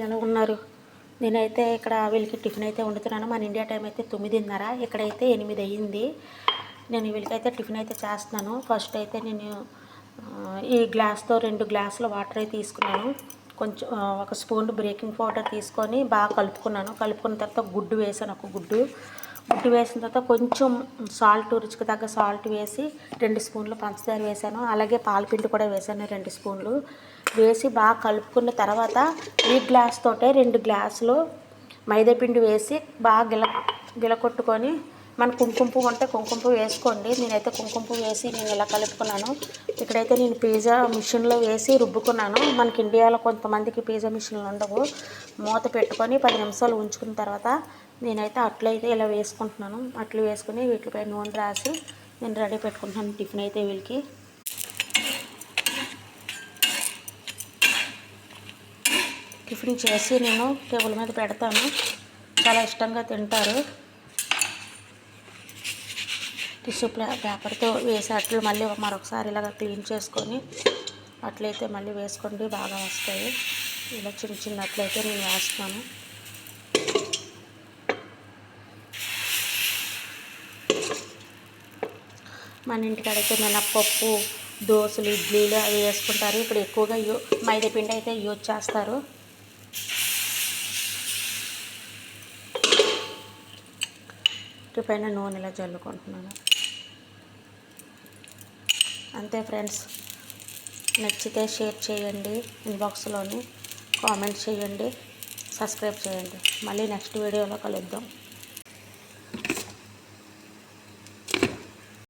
ఎలా ఉన్నారు? నేనైతే ఇక్కడ వీళ్ళకి టిఫిన్ అయితే వండుతున్నాను. మన ఇండియా టైం అయితే 9:30, ఇక్కడైతే 8 అయ్యింది. నేను వీళ్ళకైతే టిఫిన్ అయితే చేస్తున్నాను. ఫస్ట్ అయితే నేను ఈ గ్లాస్తో 2 గ్లాసుల వాటర్ అయితే తీసుకున్నాను. కొంచెం ఒక స్పూన్ బేకింగ్ పౌడర్ తీసుకొని బాగా కలుపుకున్న తర్వాత గుడ్డు వేసాను. ఒక గుడ్డు వేసిన తర్వాత కొంచెం సాల్ట్, రుచికి తగ్గ సాల్ట్ వేసి 2 స్పూన్లు పంచదార వేసాను. అలాగే పాలపిండి కూడా వేసాను 2 స్పూన్లు వేసి బాగా కలుపుకున్న తర్వాత ఈ గ్లాస్ తోటే 2 గ్లాసులు మైదాపిండి వేసి బాగా గిలకొట్టుకొని మన కుంకుమ పువ్వు ఉంటే కుంకుమ పువ్వు వేసుకోండి. నేనైతే కుంకుమ పువ్వు వేసి నేను ఇలా కలుపుకున్నాను. ఇక్కడైతే నేను పిజ్జా మిషన్లో వేసి రుబ్బుకున్నాను. మనకి ఇండియాలో కొంతమందికి పిజ్జా మిషన్లు ఉండవు. మూత పెట్టుకొని 10 నిమిషాలు ఉంచుకున్న తర్వాత నేనైతే అట్లయితే ఇలా వేసుకుంటున్నాను. అట్లు వేసుకుని వీటిపై నూనె రాసి నేను రెడీ పెట్టుకుంటున్నాను టిఫిన్ అయితే వీళ్ళకి. టిఫిన్ చేసి నేను టేబుల్ మీద పెడతాను. చాలా ఇష్టంగా తింటారు. టిష్యూ పేపర్తో వేసి అట్లు మళ్ళీ మరొకసారి ఇలాగ క్లీన్ చేసుకొని అట్లయితే మళ్ళీ వేసుకోండి, బాగా వస్తాయి. ఇలా చిన్న అట్లయితే నేను వేస్తున్నాను. మన ఇంటికాడైతే మినప్పప్పు, దోశలు, ఇడ్లీలు అవి వేసుకుంటారు. ఇప్పుడు ఎక్కువగా మైదాపిండి అయితే యూజ్ చేస్తారు. పైన నూనె ఇలా జల్లుకుంటున్నాను. అంతే ఫ్రెండ్స్, నచ్చితే షేర్ చేయండి, ఇన్బాక్స్లోని కామెంట్ చేయండి, సబ్స్క్రైబ్ చేయండి. మళ్ళీ నెక్స్ట్ వీడియోలో కలుద్దాం.